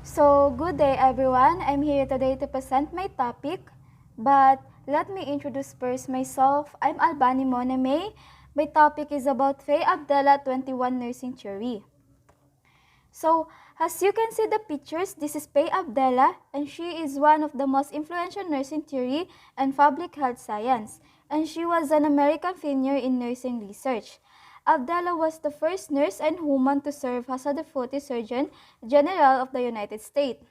So, good day everyone. I'm here today to present my topic, but let me introduce first myself. I'm Albani Moname. My topic is about Faye Abdallah 21 Nursing Theory. So, as you can see the pictures, this is Faye Abdallah, and she is one of the most influential nursing theory and public health science, and she was an American pioneer in nursing research. Abdallah was the first nurse and woman to serve as a Deputy Surgeon General of the United States.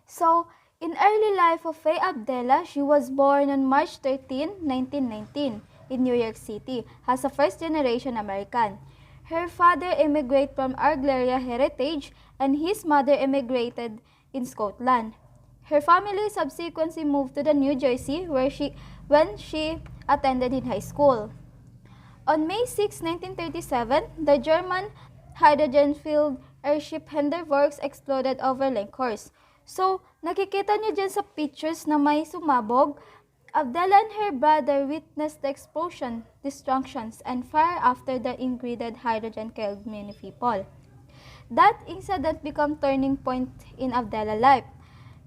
So, in early life of Faye Abdallah, she was born on March 13, 1919 in New York City as a first-generation American. Her father immigrated from Algeria heritage and his mother immigrated in Scotland. Her family subsequently moved to the New Jersey when she attended in high school. On May 6, 1937, the German hydrogen-filled airship Hindenburg exploded over Lenkhorst. So, nakikita niyo dyan sa pictures na may sumabog. Abdallah and her brother witnessed the explosion, destructions, and fire after the ingredient hydrogen killed many people. That incident became turning point in Abdallah's life.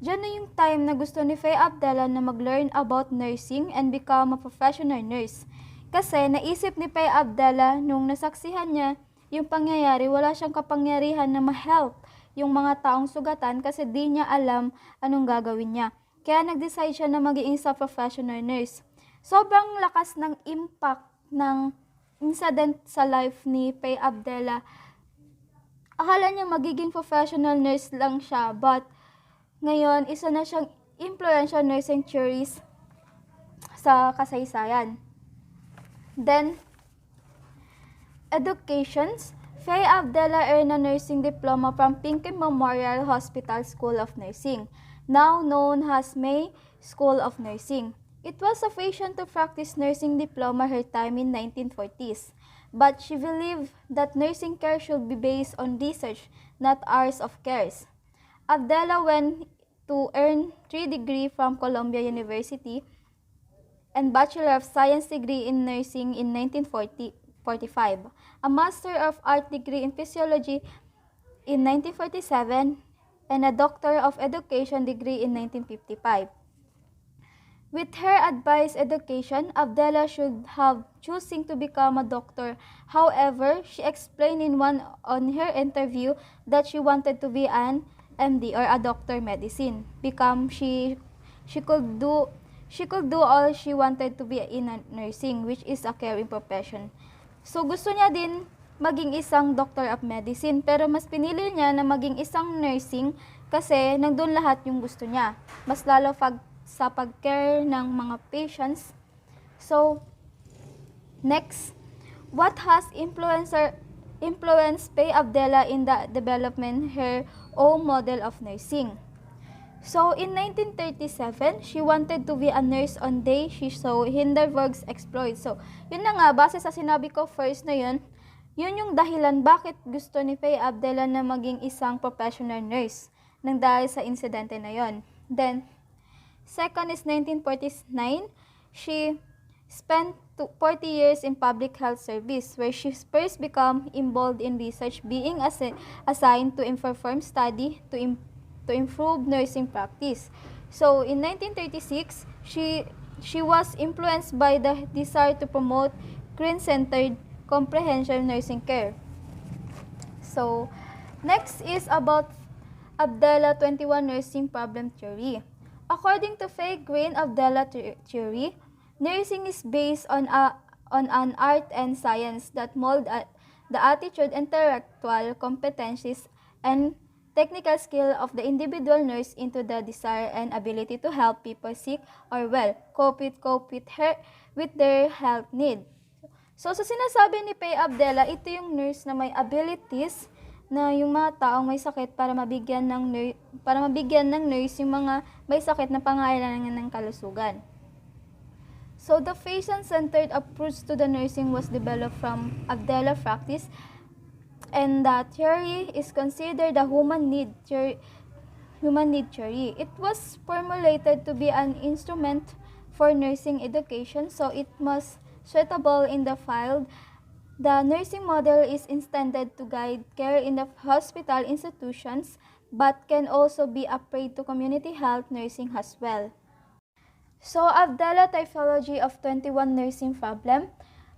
Diyan na yung time na gusto ni Faye Abdallah na mag-learn about nursing and become a professional nurse. Kasi naisip ni Faye Abdallah nung nasaksihan niya yung pangyayari, wala siyang kapangyarihan na ma-help yung mga taong sugatan kasi di niya alam anong gagawin niya. Kaya nag-decide siya na maging isang professional nurse. Sobrang lakas ng impact ng incident sa life ni Faye Abdallah. Akala niya magiging professional nurse lang siya, but ngayon isa na siyang influential nursing theorist sa kasaysayan. Then, educations. Faye Abdallah earned a nursing diploma from Pinky Memorial Hospital School of Nursing, now known as May School of Nursing. It was sufficient to practice nursing diploma her time in 1940s, but she believed that nursing care should be based on research, not hours of cares. Abdallah went to earn 3 degrees from Columbia University and Bachelor of Science degree in Nursing in 1945, a Master of Art degree in Physiology in 1947, and a Doctor of Education degree in 1955. With her advised education, Abdallah should have choosing to become a doctor. However, she explained in one on her interview that she wanted to be an MD or a doctor medicine. She could do all she wanted to be in a nursing, which is a caring profession. So gusto niya din maging isang doctor of medicine, pero mas pinili niya na maging isang nursing kasi nandun lahat yung gusto niya. Mas lalo sa pag-care ng mga patients. So, next, what has influenced Faye Abdallah in the development her own model of nursing? So, in 1937, she wanted to be a nurse on day she saw Hindenburg's exploit. So, yun na nga, base sa sinabi ko first na yun yung dahilan bakit gusto ni Faye Abdallah na maging isang professional nurse nang dahil sa insidente na yun. Then, second is 1949, she spent 40 years in public health service where she first became involved in research, being assigned to perform study to improve nursing practice. So, in 1936, she was influenced by the desire to promote Christ-centered comprehensive nursing care. So, next is about Abdallah 21 nursing problem theory. According to Faye Green Abdallah theory, nursing is based on an art and science that mold the attitude, intellectual competencies, and technical skill of the individual nurse into the desire and ability to help people sick or well, cope with their health need. So, sa sinasabi ni Faye Abdallah, ito yung nurse na may abilities na yung mga taong may sakit para mabigyan ng nurse yung mga may sakit na pangailangan ng kalusugan. So, the patient-centered approach to the nursing was developed from Abdallah practice, and the theory is considered a human need theory. It was formulated to be an instrument for nursing education, so it must suitable in the field. The nursing model is intended to guide care in the hospital institutions but can also be applied to community health nursing as well. So, Abdala typology of 21 nursing problem.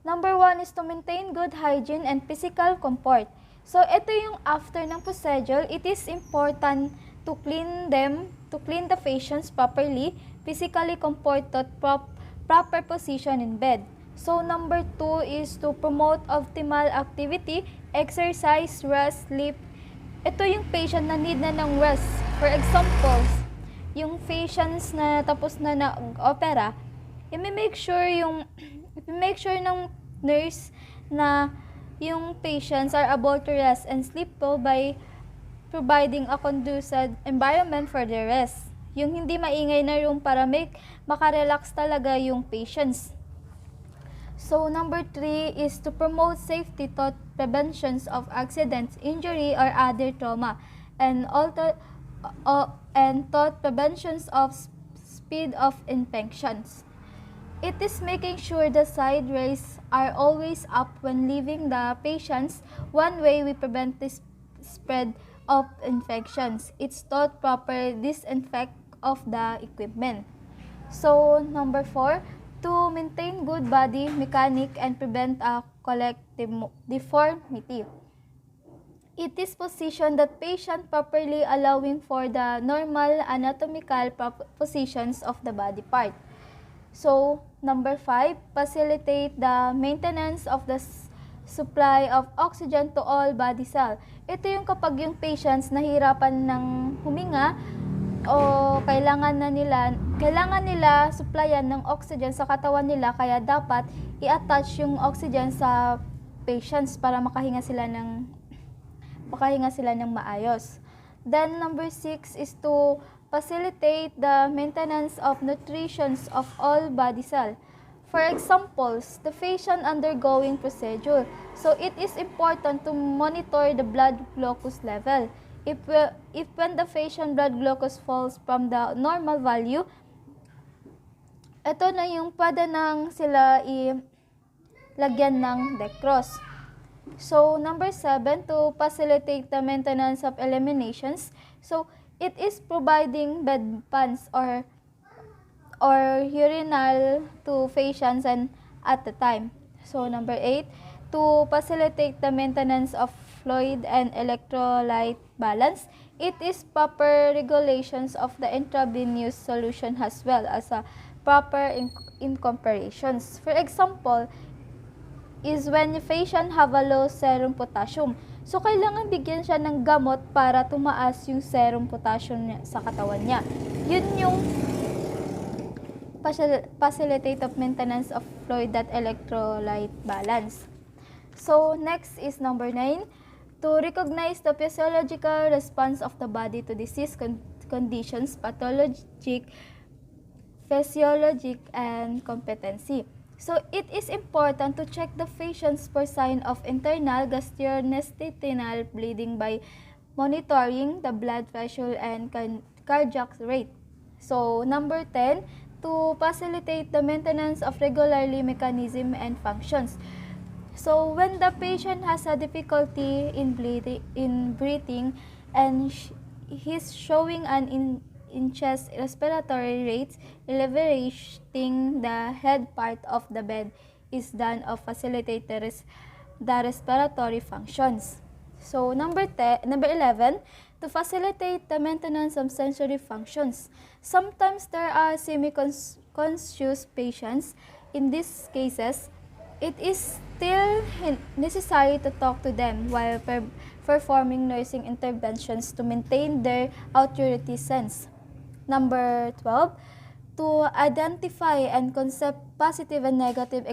Number 1 is to maintain good hygiene and physical comfort. So, ito yung after ng procedure, it is important to clean the patients properly, physically comforted, proper position in bed. So, number 2 is to promote optimal activity, exercise, rest, sleep. Ito yung patient na need na ng rest. For example, yung patients na tapos na opera, i-make sure ng nurse na yung patients are able to rest and sleep po by providing a conducive environment for their rest. Yung hindi maingay na room para makarelax talaga yung patients. So, number 3 is to promote safety thought preventions of accidents, injury, or other trauma, and thought preventions of speed of infections. It is making sure the side rays are always up when leaving the patients. One way we prevent this spread of infections. It's thought proper disinfect of the equipment. So, number 4, to maintain good body mechanic and prevent a collective deformity. It is positioned that patient properly allowing for the normal anatomical positions of the body part. So, number 5, facilitate the maintenance of the supply of oxygen to all body cell. Ito yung kapag yung patients nahirapan ng huminga o kailangan nila supplyan ng oxygen sa katawan nila, kaya dapat i-attach yung oxygen sa patients para makahinga sila ng maayos. Then number 6 is to facilitate the maintenance of nutrition of all body cell. For examples, the patient undergoing procedure. So it is important to monitor the blood glucose level. If when the patient blood glucose falls from the normal value, ito na yung pwede nang sila lagyan ng dextrose. So, number 7, to facilitate the maintenance of eliminations. So, it is providing bed pans or urinal to patients and at the time. So, number 8, to facilitate the maintenance of fluid and electrolyte balance. It is proper regulations of the intravenous solution as well as a proper incorporations. For example, is when the patient have a low serum potassium. So, kailangan bigyan siya ng gamot para tumaas yung serum potassium niya sa katawan niya. Yun yung facilitate of maintenance of fluid that electrolyte balance. So, next is number 9, to recognize the physiological response of the body to disease conditions, pathologic, physiologic, and competency. So, it is important to check the patients for sign of internal gastrointestinal bleeding by monitoring the blood pressure and cardiac rate. So, number 10, to facilitate the maintenance of regularly mechanism and functions. So, when the patient has a difficulty in breathing and he's showing an in chest respiratory rates, elevating the head part of the bed is done to facilitate the respiratory functions. So, number 11, to facilitate the maintenance of sensory functions. Sometimes there are semi-conscious patients. In these cases, it is still necessary to talk to them while performing nursing interventions to maintain their authority sense. Number 12, to identify and concept positive and negative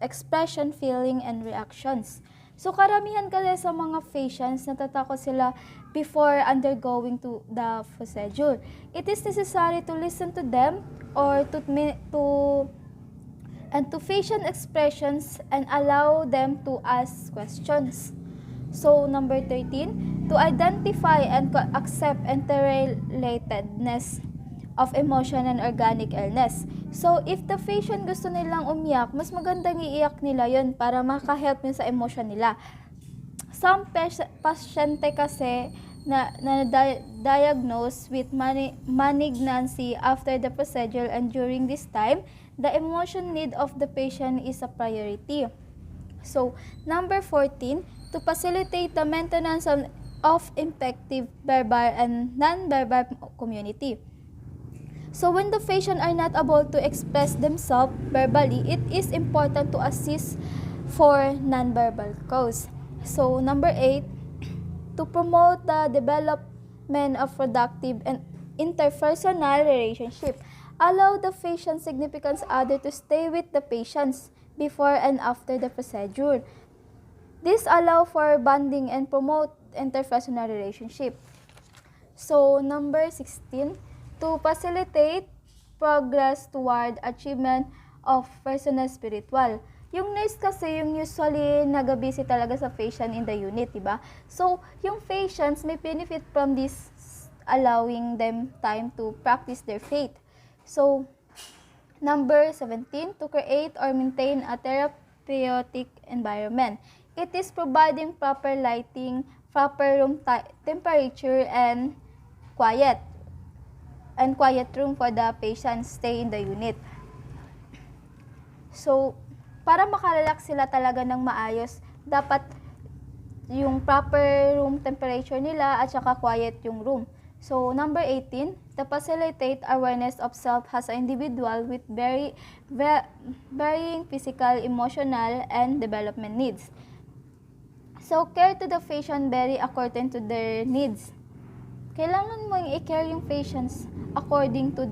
expression, feeling, and reactions. So, karamihan kasi sa mga patients, natatakot sila before undergoing to the procedure. It is necessary to listen to them or to patient expressions and allow them to ask questions. So, number 13, to identify and accept interrelatedness of emotion and organic illness. So, if the patient gusto nilang umiyak, mas magandang iiyak nila yon para makahelp nila sa emotion nila. Some pasyente kasi diagnosed with malignancy after the procedure, and during this time, the emotion need of the patient is a priority. So, number 14, to facilitate the maintenance of effective verbal and non-verbal community. So, when the patient are not able to express themselves verbally, it is important to assist for non-verbal cause. So, number 8, to promote the development of productive and interpersonal relationship. Allow the patient significant other to stay with the patients before and after the procedure. This allow for bonding and promote interpersonal relationship. So, number 16, to facilitate progress toward achievement of personal spiritual. Yung nurse kasi yung usually nag-busy talaga sa patient in the unit, diba? So, yung patients may benefit from this, allowing them time to practice their faith. So, number 17, to create or maintain a therapeutic environment. It is providing proper lighting, proper room temperature, and quiet room for the patient stay in the unit. So, para makarelax sila talaga ng maayos, dapat yung proper room temperature nila at saka quiet yung room. So, number 18, to facilitate awareness of self as an individual with varying physical, emotional, and development needs. So, care to the patient vary according to their needs. Kailangan mo i-care yung patients according to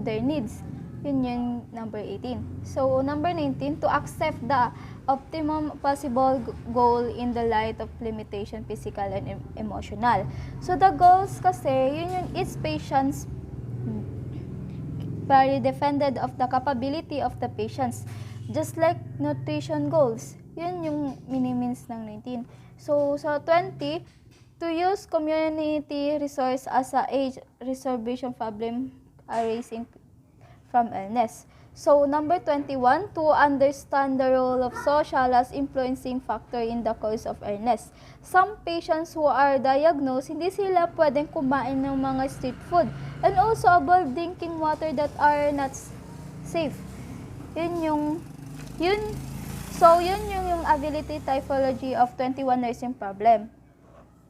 their needs. Yun yung number 18. So, number 19, to accept the optimum possible goal in the light of limitation, physical and emotional. So, the goals kasi, yun yung each patient's very dependent of the capability of the patients. Just like nutrition goals. Yun yung mini-means ng 19. So, 20, to use community resource as a age reservation problem arising from illness. So, number 21, to understand the role of social as influencing factor in the cause of illness. Some patients who are diagnosed, hindi sila pwedeng kumain ng mga street food, and also avoid drinking water that are not safe. Yun yung ability typology of 21 nursing problem.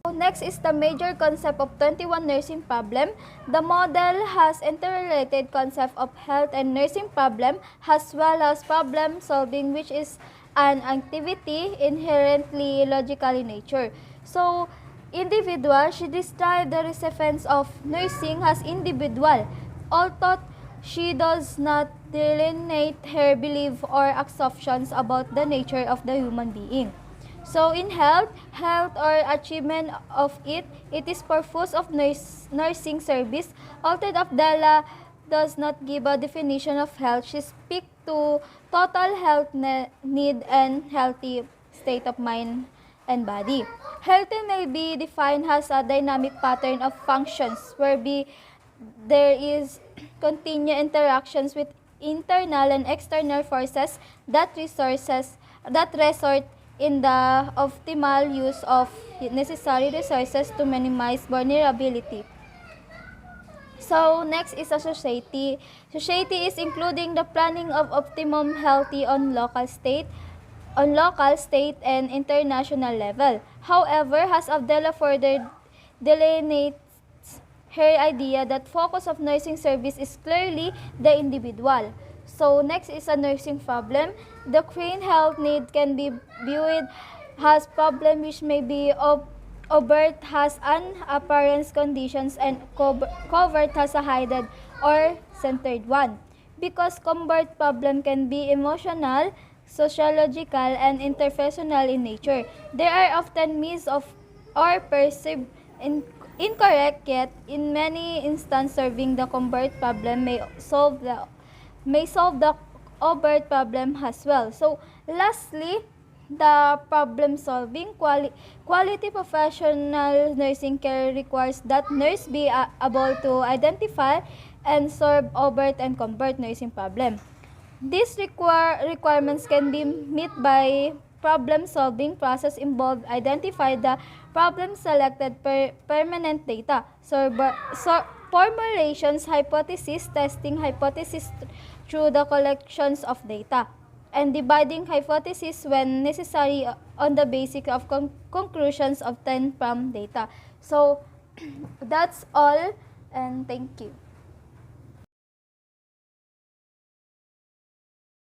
Next is the major concept of 21 nursing problem. The model has interrelated concept of health and nursing problem as well as problem solving, which is an activity inherently logical in nature. So, individual, she described the recipients of nursing as individual, although she does not delineate her belief or assumptions about the nature of the human being. So, in health or achievement of it is purpose of nursing service. Although Abdallah does not give a definition of health, she speaks to total health need and healthy state of mind and body. Healthy may be defined as a dynamic pattern of functions whereby there is continued interactions with internal and external forces that resort in the optimal use of necessary resources to minimize vulnerability. So, next is a society. Society is including the planning of optimum healthy on local, state, and international level. However, as Abdallah further delineates her idea that focus of nursing service is clearly the individual. So, next is a nursing problem. The current health need can be viewed as problem which may be overt as unapparent conditions and covert as a hidden or centered one. Because covert problem can be emotional, sociological, and interpersonal in nature. They are often missed of or perceived incorrect, yet in many instances serving the covert problem may solve the overt problem as well. So, lastly, the problem solving. Quality professional nursing care requires that nurse be able to identify and solve overt and covert nursing problem. These requirements can be met by problem-solving process involved identify the problem-selected permanent data. So, formulations, hypothesis, testing hypothesis through the collections of data, and dividing hypothesis when necessary on the basis of conclusions obtained from data. So, that's all, and thank you.